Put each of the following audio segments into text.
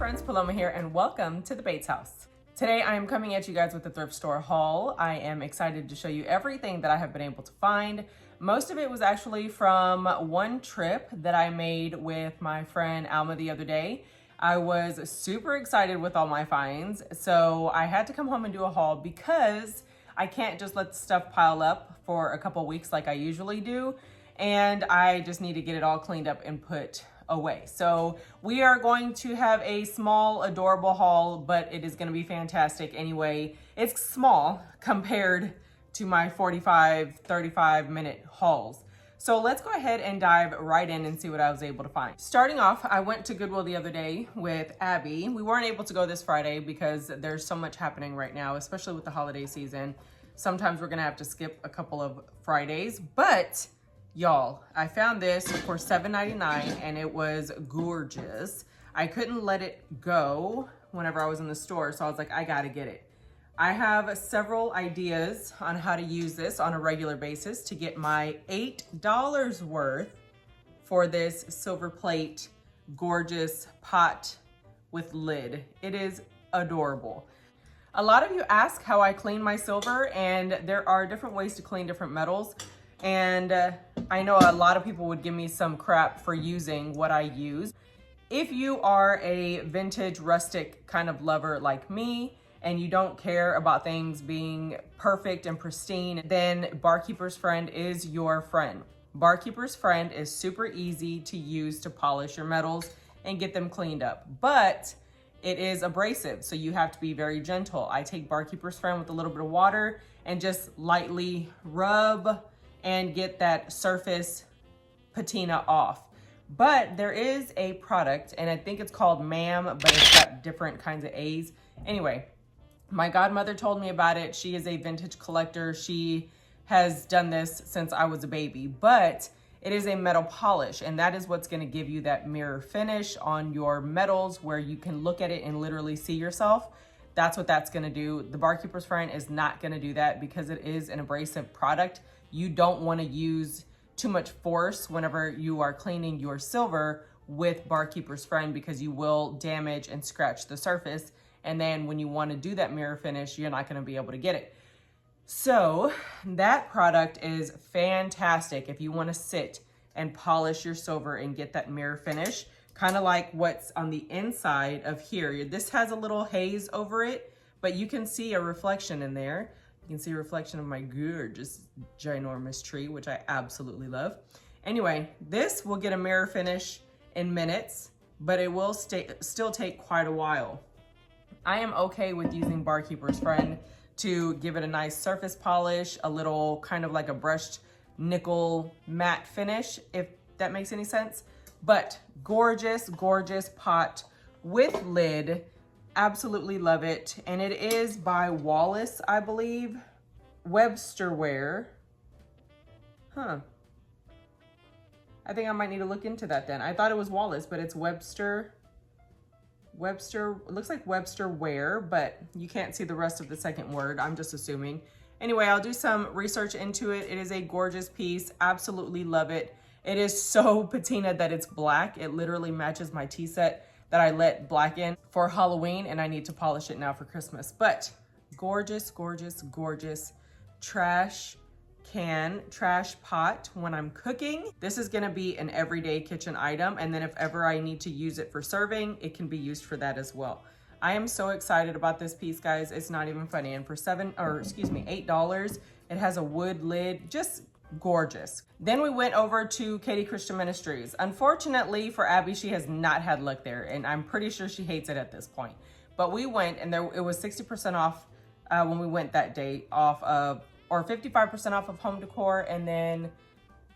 friends, Paloma here, and welcome to the Bates House. Today I am coming at you guys with the thrift store haul. I am excited to show you everything that I have been able to find. Most of it was actually from one trip that I made with my friend Alma the other day. I was super excited with all my finds, so I had to come home and do a haul because I can't just let the stuff pile up for a couple weeks like I usually do, and I just need to get it all cleaned up and put away. So we are going to have a small, adorable haul, but it is going to be fantastic anyway. It's small compared to my 35 minute hauls. So let's go ahead and dive right in and see what I was able to find. Starting off, I went to Goodwill the other day with Abby. We weren't able to go this Friday because there's so much happening right now, especially with the holiday season. Sometimes we're gonna have to skip a couple of Fridays, but y'all, I found this for $7.99 and it was gorgeous. I couldn't let it go whenever I was in the store, so I was like, I gotta get it. I have several ideas on how to use this on a regular basis to get my $8 worth for this silver plate gorgeous pot with lid. It is adorable. A lot of you ask how I clean my silver, and there are different ways to clean different metals. And I know a lot of people would give me some crap for using what I use. If you are a vintage rustic kind of lover like me, and you don't care about things being perfect and pristine, then Barkeeper's Friend is your friend. Barkeeper's Friend is super easy to use to polish your metals and get them cleaned up, but it is abrasive, so you have to be very gentle. I take Barkeeper's Friend with a little bit of water and just lightly rub and get that surface patina off. But there is a product, and I think it's called Ma'am, but it's got different kinds of A's. Anyway, my godmother told me about it. She is a vintage collector. She has done this since I was a baby, but it is a metal polish, and that is what's gonna give you that mirror finish on your metals where you can look at it and literally see yourself. That's what that's gonna do. The Barkeeper's Friend is not gonna do that because it is an abrasive product. You don't wanna use too much force whenever you are cleaning your silver with Barkeeper's Friend because you will damage and scratch the surface. And then when you wanna do that mirror finish, you're not gonna be able to get it. So that product is fantastic if you wanna sit and polish your silver and get that mirror finish, kind of like what's on the inside of here. This has a little haze over it, but you can see a reflection in there. You can see a reflection of my gorgeous, ginormous tree, which I absolutely love. Anyway, this will get a mirror finish in minutes, but it will still take quite a while. I am okay with using Barkeeper's Friend to give it a nice surface polish, a little kind of like a brushed nickel matte finish, if that makes any sense. But gorgeous, gorgeous pot with lid. Absolutely love it. And it is by Wallace, I believe. Websterware. Huh. I think I might need to look into that then. I thought it was Wallace, but it's Webster, it looks like Websterware, but you can't see the rest of the second word. I'm just assuming. Anyway, I'll do some research into it. It is a gorgeous piece. Absolutely love it. It is so patina that it's black. It literally matches my tea set that I let blacken for Halloween, and I need to polish it now for Christmas. But gorgeous, gorgeous, gorgeous trash pot when I'm cooking. This is gonna be an everyday kitchen item, and then if ever I need to use it for serving, it can be used for that as well. I am so excited about this piece, guys. It's not even funny. And for $8, it has a wood lid, just gorgeous. Then we went over to Katie Christian Ministries. Unfortunately for Abby, she has not had luck there, and I'm pretty sure she hates it at this point. But we went, and it was 60% off when we went that day, or 55% off of home decor, and then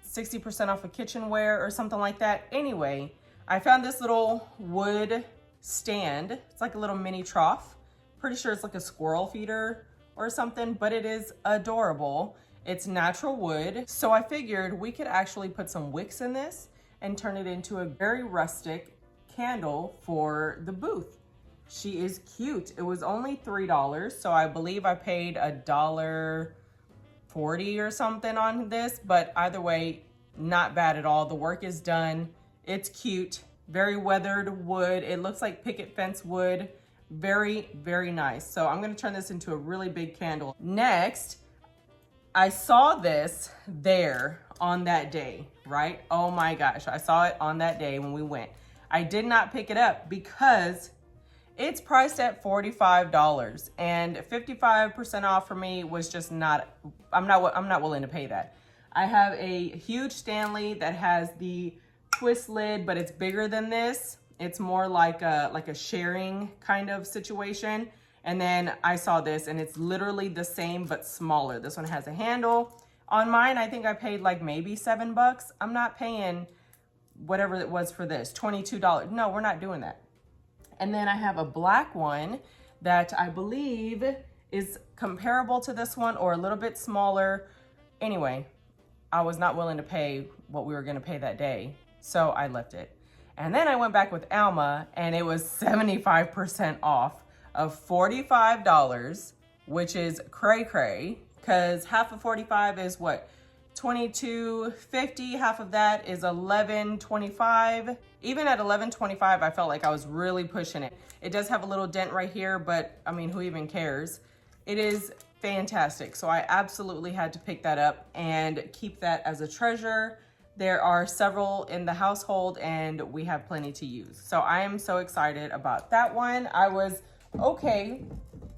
60% off of kitchenware or something like that. Anyway, I found this little wood stand. It's like a little mini trough. Pretty sure it's like a squirrel feeder or something, but it is adorable. It's natural wood. So I figured we could actually put some wicks in this and turn it into a very rustic candle for the booth. She is cute. It was only $3, so I believe I paid $1.40 or something on this, but either way, not bad at all. The work is done. It's cute. very weathered wood. It looks like picket fence wood. Very, very nice. So I'm gonna turn this into a really big candle. Next, I saw this there on that day, right? Oh my gosh, I saw it on that day when we went. I did not pick it up because it's priced at $45, and 55% off for me was just not, I'm not willing to pay that. I have a huge Stanley that has the twist lid, but it's bigger than this. It's more like a sharing kind of situation. And then I saw this and it's literally the same, but smaller. This one has a handle. On mine, I think I paid like maybe $7. I'm not paying whatever it was for this, $22. No, we're not doing that. And then I have a black one that I believe is comparable to this one or a little bit smaller. Anyway, I was not willing to pay what we were gonna pay that day, so I left it. And then I went back with Alma and it was 75% off of $45, which is cray cray, because half of 45 is what? $22.50, half of that is $11.25. Even at $11.25, I felt like I was really pushing it. It does have a little dent right here, but I mean, who even cares? It is fantastic. So I absolutely had to pick that up and keep that as a treasure. There are several in the household and we have plenty to use. So I am so excited about that one. I was okay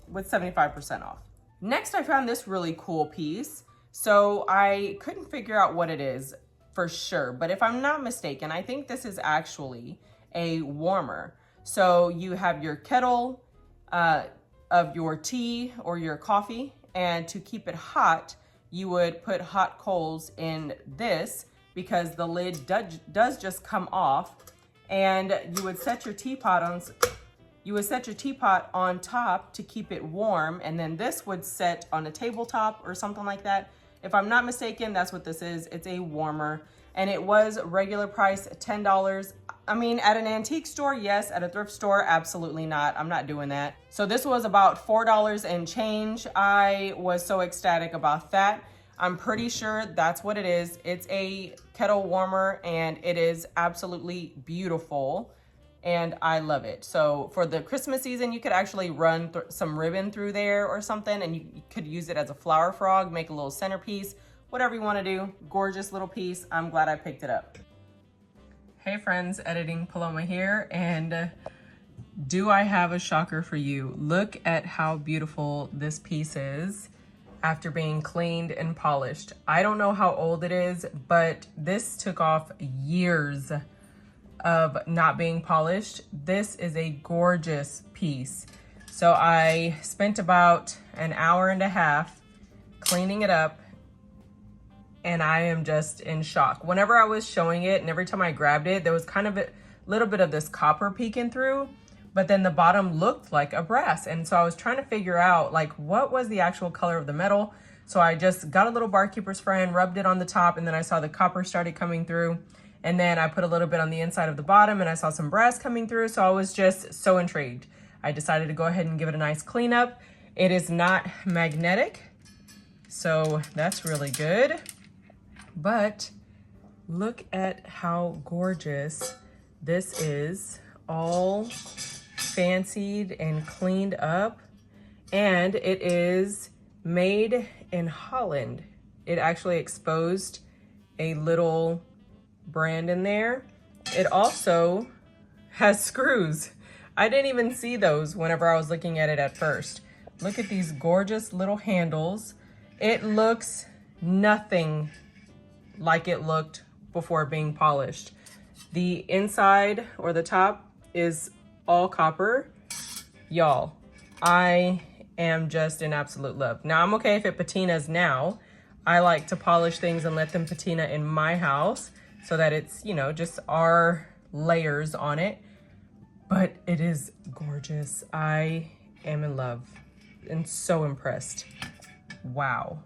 with 75% off. Next, I found this really cool piece. So I couldn't figure out what it is for sure, but if I'm not mistaken, I think this is actually a warmer. So you have your kettle of your tea or your coffee, and to keep it hot, you would put hot coals in this because the lid does just come off, and you would set your teapot on top to keep it warm, and then this would set on a tabletop or something like that. If I'm not mistaken, that's what this is. It's a warmer, and it was regular price $10. I mean, at an antique store, yes. At a thrift store, absolutely not. I'm not doing that. So this was about $4 and change. I was so ecstatic about that. I'm pretty sure that's what it is. It's a kettle warmer and it is absolutely beautiful and I love it. So for the Christmas season, you could actually run some ribbon through there or something, and you could use it as a flower frog, make a little centerpiece, whatever you want to do. Gorgeous little piece. I'm glad I picked it up. Hey friends, Editing Paloma here, and do I have a shocker for you? Look at how beautiful this piece is after being cleaned and polished. I don't know how old it is, but this took off years of not being polished. This is a gorgeous piece. So I spent about an hour and a half cleaning it up, and I am just in shock. Whenever I was showing it and every time I grabbed it, there was kind of a little bit of this copper peeking through, but then the bottom looked like a brass. And so I was trying to figure out like what was the actual color of the metal. So I just got a little barkeeper spray and rubbed it on the top, and then I saw the copper started coming through. And then I put a little bit on the inside of the bottom and I saw some brass coming through. So I was just so intrigued. I decided to go ahead and give it a nice cleanup. It is not magnetic, so that's really good. But look at how gorgeous this is, all fancied and cleaned up. And it is made in Holland. It actually exposed a little brand in there. It also has screws. I didn't even see those whenever I was looking at it at first. Look at these gorgeous little handles. It looks nothing like it looked before being polished. The inside or the top is all copper. Y'all, I am just in absolute love. Now I'm okay if it patinas now. I like to polish things and let them patina in my house so that it's, you know, just our layers on it. But it is gorgeous. I am in love and so impressed. Wow.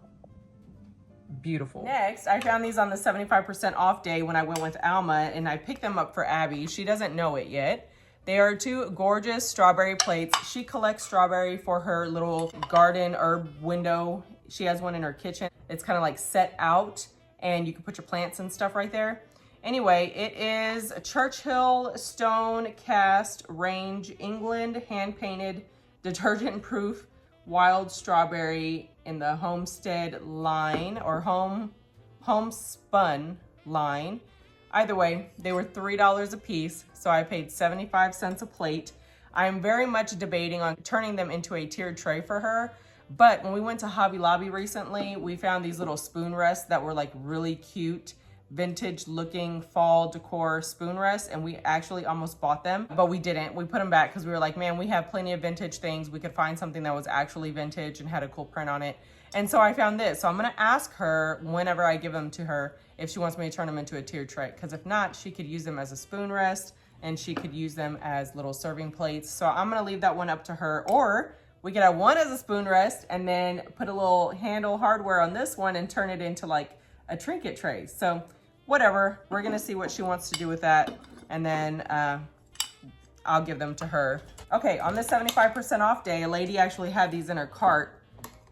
Beautiful. Next, I found these on the 75% off day when I went with Alma, and I picked them up for Abby. She doesn't know it yet. They are two gorgeous strawberry plates. She collects strawberry for her little garden herb window. She has one in her kitchen. It's kind of like set out and you can put your plants and stuff right there. Anyway, it is Churchill Stone Cast Range England hand painted detergent proof wild strawberry in the Homestead line or homespun line. Either way, they were $3 a piece, so I paid 75 cents a plate. I'm very much debating on turning them into a tiered tray for her, but when we went to Hobby Lobby recently, we found these little spoon rests that were like really cute, vintage looking fall decor spoon rests, and we actually almost bought them, but we didn't. We put them back because we were like, man, we have plenty of vintage things. We could find something that was actually vintage and had a cool print on it. And so I found this. So I'm gonna ask her whenever I give them to her if she wants me to turn them into a tiered tray, because if not, she could use them as a spoon rest and she could use them as little serving plates. So I'm gonna leave that one up to her, or we could have one as a spoon rest and then put a little handle hardware on this one and turn it into like a trinket tray. So whatever, we're gonna see what she wants to do with that, and then I'll give them to her. Okay, on the 75% off day, a lady actually had these in her cart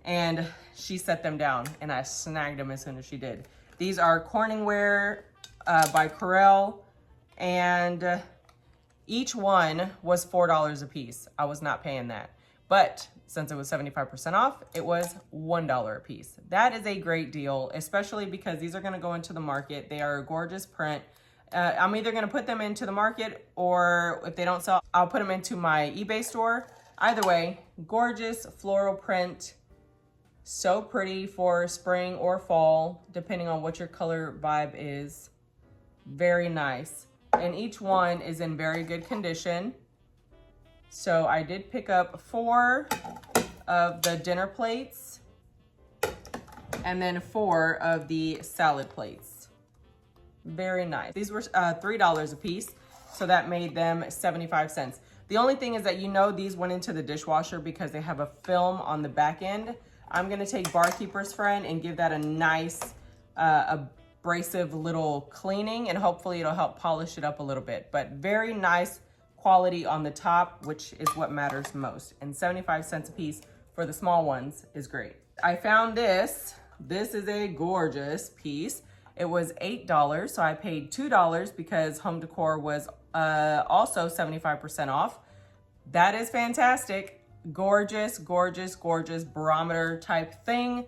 and she set them down and I snagged them as soon as she did. These are Corningware by Corel, and each one was $4 a piece. I was not paying that, but since it was 75% off, it was $1 a piece. That is a great deal, especially because these are gonna go into the market. They are a gorgeous print. I'm either gonna put them into the market, or if they don't sell, I'll put them into my eBay store. Either way, gorgeous floral print. So pretty for spring or fall, depending on what your color vibe is. Very nice. And each one is in very good condition. So I did pick up 4 of the dinner plates and then 4 of the salad plates. Very nice. These were $3 a piece, so that made them 75 cents. The only thing is that these went into the dishwasher because they have a film on the back end. I'm gonna take Barkeeper's Friend and give that a nice abrasive little cleaning, and hopefully it'll help polish it up a little bit. But very nice quality on the top, which is what matters most. And 75 cents a piece for the small ones is great. I found this. This is a gorgeous piece. It was $8, so I paid $2 because home decor was also 75% off. That is fantastic. Gorgeous, gorgeous, gorgeous barometer type thing.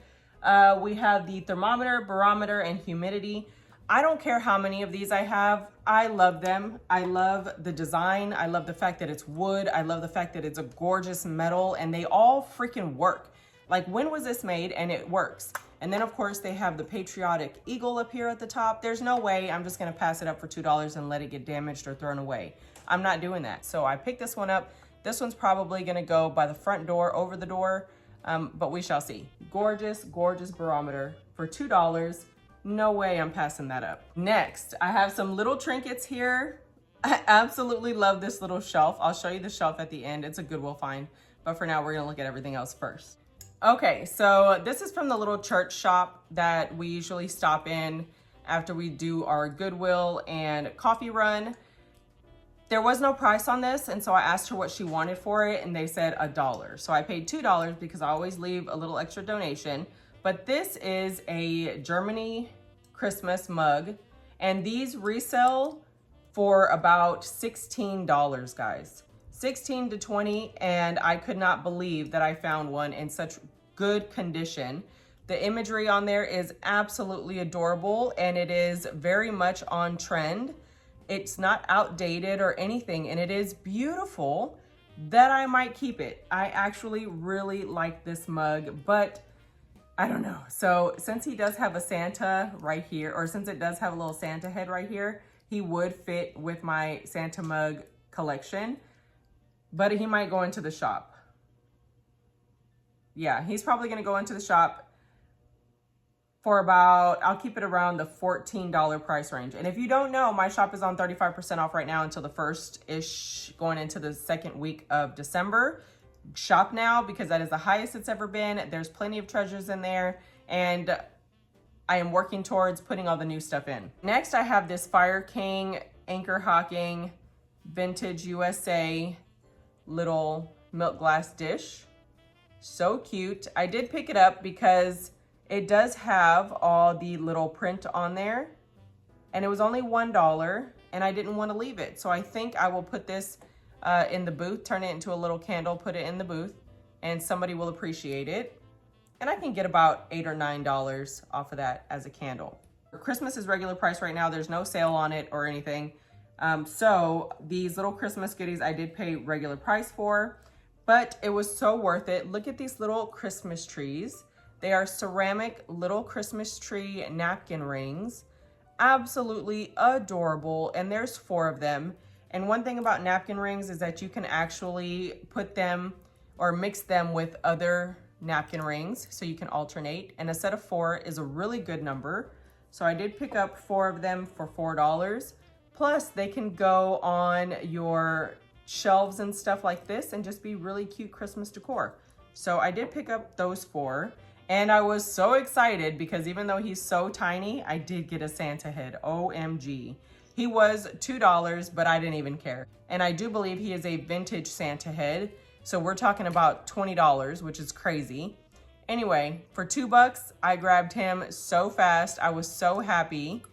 We have the thermometer, barometer, and humidity. I don't care how many of these I have. I love them. I love the design. I love the fact that it's wood. I love the fact that it's a gorgeous metal, and they all freaking work. Like, when was this made? And it works. And then of course they have the Patriotic eagle up here at the top. There's no way I'm just gonna pass it up for $2 and let it get damaged or thrown away. I'm not doing that. So I picked this one up. This one's probably gonna go by the front door, over the door, but we shall see. Gorgeous, gorgeous barometer for $2. No way I'm passing that up. Next, I have some little trinkets here. I absolutely love this little shelf. I'll show you the shelf at the end. It's a Goodwill find, but for now we're gonna look at everything else first. Okay, so this is from the little church shop that we usually stop in after we do our Goodwill and coffee run. There was no price on this, and so I asked her what she wanted for it, and they said $1. So I paid $2 because I always leave a little extra donation. But this is a Germany Christmas mug, and these resell for about $16, guys. 16 to 20, and I could not believe that I found one in such good condition. The imagery on there is absolutely adorable, and it is very much on trend. It's not outdated or anything, and it is beautiful that I might keep it. I actually really like this mug, but I don't know. So since he does have a Santa right here, or since it does have a little Santa head right here, he would fit with my Santa mug collection, but he might go into the shop. Yeah, he's probably gonna go into the shop for about, I'll keep it around the $14 price range. And if you don't know, my shop is on 35% off right now until the 1st-ish, going into the 2nd week of December. Shop now because that is the highest it's ever been. There's plenty of treasures in there, and I am working towards putting all the new stuff in. Next, I have this Fire King Anchor Hocking Vintage USA little milk glass dish. So cute. I did pick it up because it does have all the little print on there. and it was only $1 and I didn't want to leave it. So I think I will put this in the booth, turn it into a little candle, put it in the booth, and somebody will appreciate it. And I can get about $8 or $9 off of that as a candle. Christmas is regular price right now. There's no sale on it or anything. So these little Christmas goodies I did pay regular price for, but it was so worth it. Look at these little Christmas trees. They are ceramic little Christmas tree napkin rings. Absolutely adorable. And there's 4 of them. And one thing about napkin rings is that you can actually put them or mix them with other napkin rings, so you can alternate. And a set of 4 is a really good number. So I did pick up 4 of them for $4. Plus they can go on your shelves and stuff like this and just be really cute Christmas decor. So I did pick up those 4. And I was so excited because even though he's so tiny, I did get a Santa head. OMG. He was $2, but I didn't even care. And I do believe he is a vintage Santa head. So we're talking about $20, which is crazy. Anyway, for $2, I grabbed him so fast. I was so happy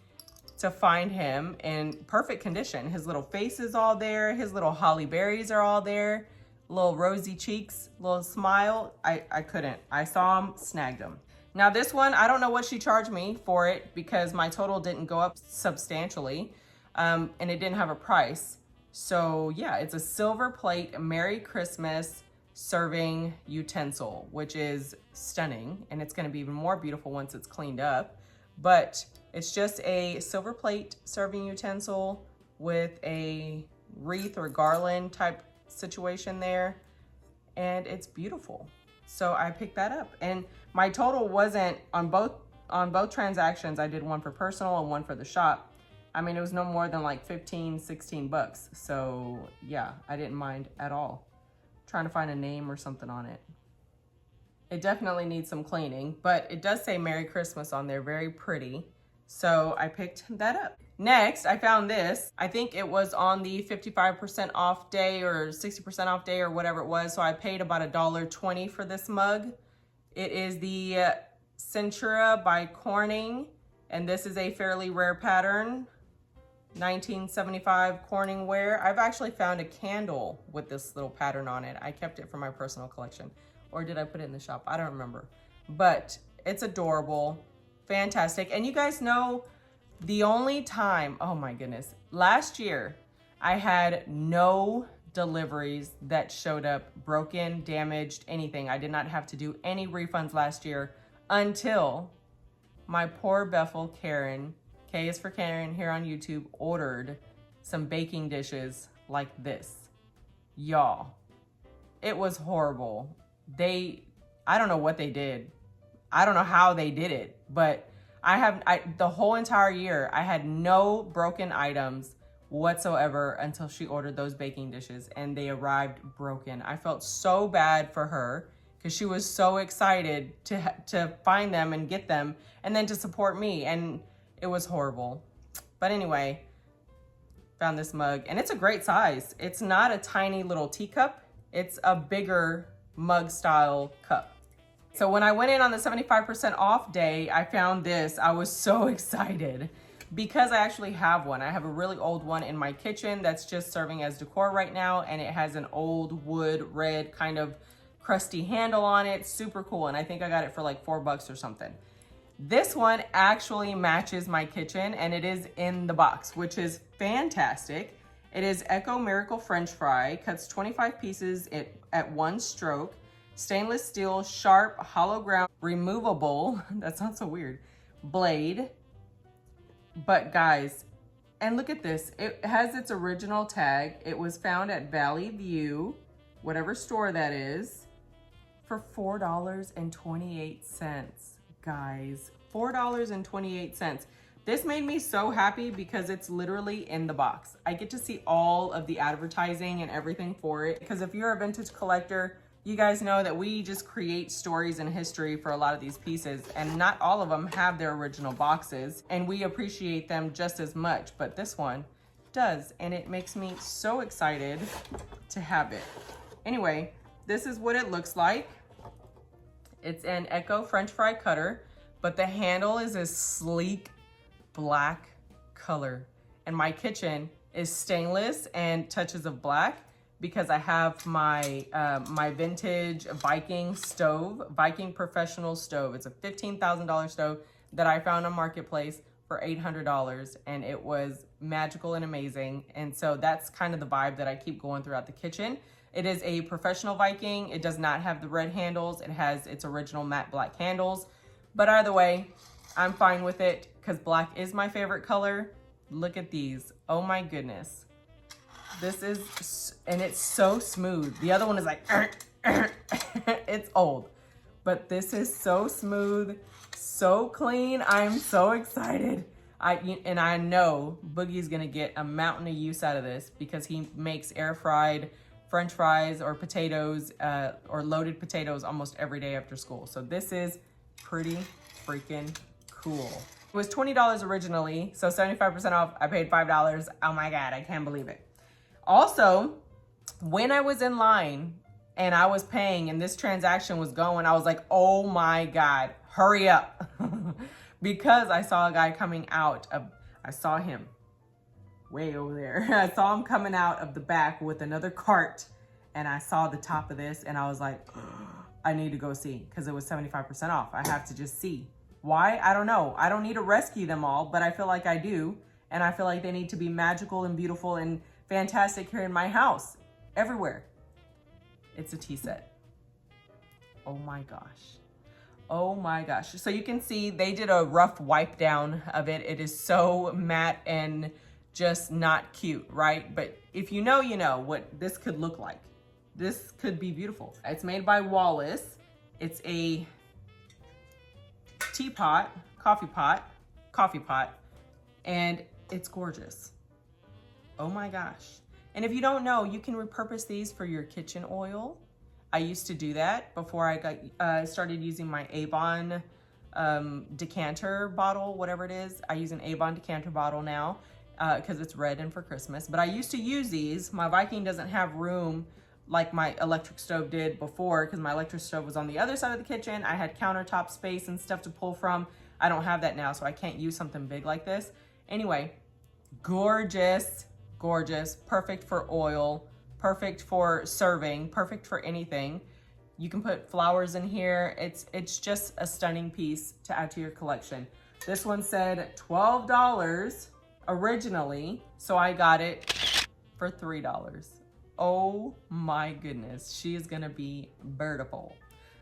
to find him in perfect condition. His little face is all there. His little holly berries are all there. Little rosy cheeks, little smile. I couldn't. I saw him, snagged him. Now this one, I don't know what she charged me for it because my total didn't go up substantially, and it didn't have a price. So yeah, it's a silver plate Merry Christmas serving utensil, which is stunning. And it's gonna be even more beautiful once it's cleaned up. But it's just a silver plate serving utensil with a wreath or garland type situation there. And it's beautiful. So I picked that up. And my total wasn't on both transactions. I did one for personal and one for the shop. I mean, it was no more than like 15, 16 bucks. So yeah, I didn't mind at all. Trying to find a name or something on it. It definitely needs some cleaning, but it does say Merry Christmas on there, very pretty. So I picked that up. Next, I found this. I think it was on the 55% off day or 60% off day or whatever it was. So I paid about $1.20 for this mug. It is the Centura by Corning, and this is a fairly rare pattern. 1975 Corningware. I've actually found a candle with this little pattern on it. I kept it for my personal collection. Or did I put it in the shop? I don't remember. But it's adorable. Fantastic. And you guys know the only time, oh my goodness, last year I had no deliveries that showed up broken, damaged, anything. I did not have to do any refunds last year until my poor Bethel Karen, K is for Karen here on YouTube, ordered some baking dishes like this. Y'all, it was horrible. I don't know what they did. I don't know how they did it, but the whole entire year, I had no broken items whatsoever until she ordered those baking dishes and they arrived broken. I felt so bad for her because she was so excited to find them and get them and then to support me, and it was horrible. But anyway, found this mug and it's a great size. It's not a tiny little teacup. It's a bigger mug style cup. So when I went in on the 75% off day, I found this. I was so excited because I actually have one. I have a really old one in my kitchen that's just serving as decor right now, and it has an old wood red kind of crusty handle on it. Super cool. And I think I got it for like $4 or something. This one actually matches my kitchen and it is in the box, which is fantastic. It is Echo Miracle French Fry, cuts 25 pieces at one stroke, stainless steel, sharp, hollow ground, removable, that sounds so weird, blade. But guys, and look at this, it has its original tag. It was found at Valley View, whatever store that is, for $4.28. Guys, $4.28. This made me so happy because it's literally in the box. I get to see all of the advertising and everything for it. Because if you're a vintage collector, you guys know that we just create stories and history for a lot of these pieces, and not all of them have their original boxes, and we appreciate them just as much, but this one does, and it makes me so excited to have it. Anyway, this is what it looks like. It's an Echo French fry cutter, but the handle is a sleek black color. And my kitchen is stainless and touches of black because I have my my vintage Viking stove, Viking professional stove. It's a $15,000 stove that I found on Marketplace for $800, and it was magical and amazing. And so that's kind of the vibe that I keep going throughout the kitchen. It is a professional Viking. It does not have the red handles. It has its original matte black handles. But either way, I'm fine with it because black is my favorite color. Look at these. Oh my goodness. This is, and it's so smooth. The other one is like, it's old. But this is so smooth, so clean. I'm so excited. And I know Boogie's gonna get a mountain of use out of this because he makes air fried French fries or potatoes or loaded potatoes almost every day after school. So this is pretty freaking cool. It was $20 originally, so 75% off. I paid $5. Oh my God, I can't believe it. Also, when I was in line and I was paying and this transaction was going, I was like, oh my God, hurry up. Because I saw a guy coming out of, I saw him way over there. I saw him coming out of the back with another cart, and I saw the top of this and I was like, I need to go see because it was 75% off. I have to just see. Why? I don't know. I don't need to rescue them all, but I feel like I do. And I feel like they need to be magical and beautiful and fantastic here in my house, everywhere. It's a tea set. Oh my gosh. Oh my gosh. So you can see they did a rough wipe down of it. It is so matte and just not cute, right? But if you know what this could look like. This could be beautiful. It's made by Wallace. It's a teapot, coffee pot, and it's gorgeous. Oh my gosh. And if you don't know, you can repurpose these for your kitchen oil. I used to do that before I started using my Avon decanter bottle, whatever it is. I use an Avon decanter bottle now because it's red and for Christmas. But I used to use these. My Viking doesn't have room like my electric stove did before because my electric stove was on the other side of the kitchen. I had countertop space and stuff to pull from. I don't have that now, so I can't use something big like this. Anyway, gorgeous, gorgeous, perfect for oil, perfect for serving, perfect for anything. You can put flowers in here. It's just a stunning piece to add to your collection. This one said $12 originally, so I got it for $3. Oh my goodness, she is gonna be beautiful.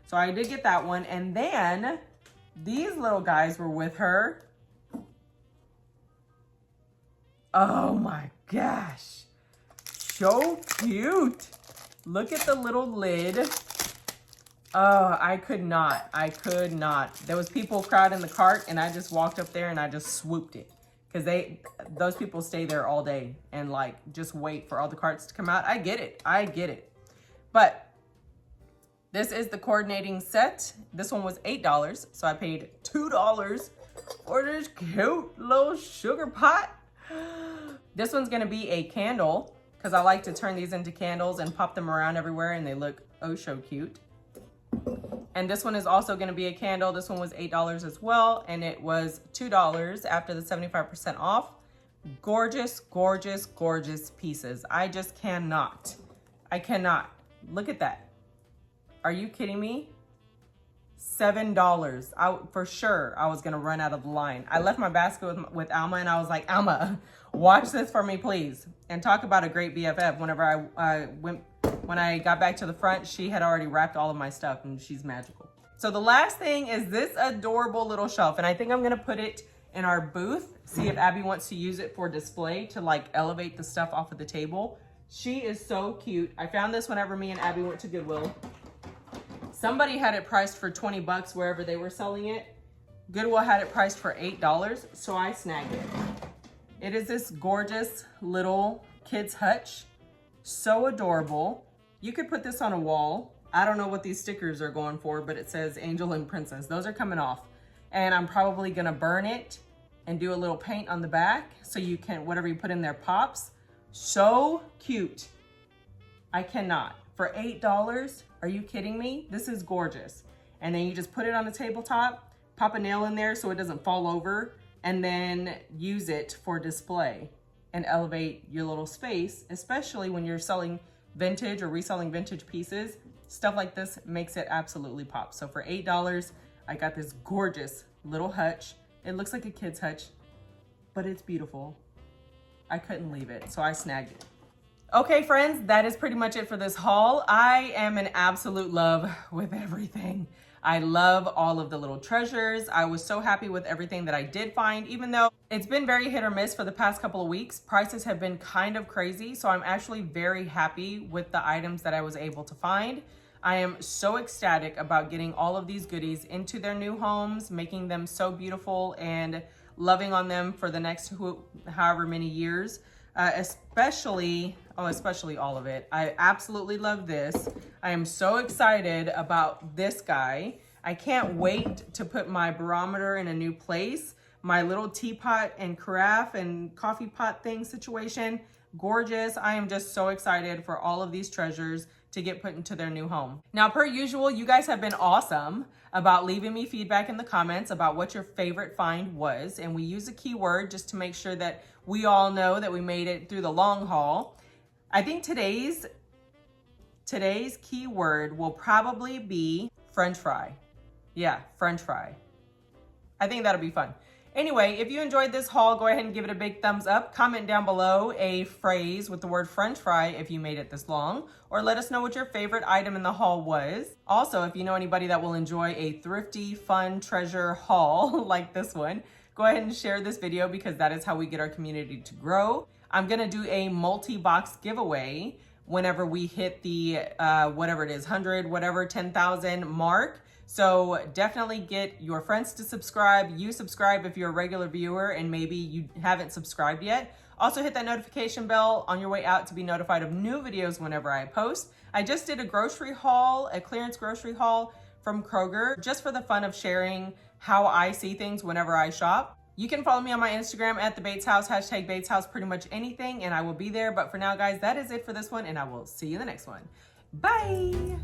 So I did get that one, and then these little guys were with her. Oh my gosh, so cute. Look at the little lid. Oh, I could not. There was people crowding the cart, and I just walked up there and I just swooped it. Because those people stay there all day and like just wait for all the carts to come out. I get it. But this is the coordinating set. This one was $8, so I paid $2 for this cute little sugar pot. This one's gonna be a candle because I like to turn these into candles and pop them around everywhere, and they look oh so cute. And this one is also going to be a candle. This one was $8 as well, and it was $2 after the 75% off. Gorgeous, gorgeous, gorgeous pieces. I just cannot. I cannot. Look at that. Are you kidding me? $7. For sure, I was going to run out of the line. I left my basket with Alma, and I was like, Alma, watch this for me, please. And talk about a great BFF. When I got back to the front, she had already wrapped all of my stuff, and she's magical. So the last thing is this adorable little shelf, and I think I'm gonna put it in our booth, see if Abby wants to use it for display to like elevate the stuff off of the table. She is so cute. I found this whenever me and Abby went to Goodwill. Somebody had it priced for 20 bucks wherever they were selling it. Goodwill had it priced for $8, so I snagged it. It is this gorgeous little kid's hutch. So adorable. You could put this on a wall. I don't know what these stickers are going for, but it says Angel and Princess. Those are coming off. And I'm probably gonna burn it and do a little paint on the back so you can, whatever you put in there pops. So cute. I cannot. For $8, are you kidding me? This is gorgeous. And then you just put it on the tabletop, pop a nail in there so it doesn't fall over, and then use it for display and elevate your little space, especially when you're selling vintage or reselling vintage pieces. Stuff like this makes it absolutely pop. So for $8, I got this gorgeous little hutch. It looks like a kid's hutch, but it's beautiful. I couldn't leave it, so I snagged it. Okay, friends, that is pretty much it for this haul. I am in absolute love with everything. I love all of the little treasures. I was so happy with everything that I did find, even though it's been very hit or miss for the past couple of weeks. Prices have been kind of crazy, so I'm actually very happy with the items that I was able to find. I am so ecstatic about getting all of these goodies into their new homes, making them so beautiful and loving on them for the next however many years, especially all of it. I absolutely love this. I am so excited about this guy. I can't wait to put my barometer in a new place. My little teapot and carafe and coffee pot thing situation, gorgeous. I am just so excited for all of these treasures to get put into their new home. Now, per usual, you guys have been awesome about leaving me feedback in the comments about what your favorite find was. And we use a keyword just to make sure that we all know that we made it through the long haul. I think today's keyword will probably be French fry. Yeah, French fry. I think that'll be fun. Anyway, if you enjoyed this haul, go ahead and give it a big thumbs up. Comment down below a phrase with the word French fry if you made it this long, or let us know what your favorite item in the haul was. Also, if you know anybody that will enjoy a thrifty, fun treasure haul like this one, go ahead and share this video because that is how we get our community to grow. I'm gonna do a multi-box giveaway whenever we hit the, whatever it is, 100, whatever, 10,000 mark. So definitely get your friends to subscribe. You subscribe if you're a regular viewer and maybe you haven't subscribed yet. Also hit that notification bell on your way out to be notified of new videos whenever I post. I just did a grocery haul, a clearance grocery haul from Kroger, just for the fun of sharing how I see things whenever I shop. You can follow me on my Instagram at the Bates House, hashtag Bates House, pretty much anything, and I will be there. But for now, guys, that is it for this one, and I will see you in the next one. Bye.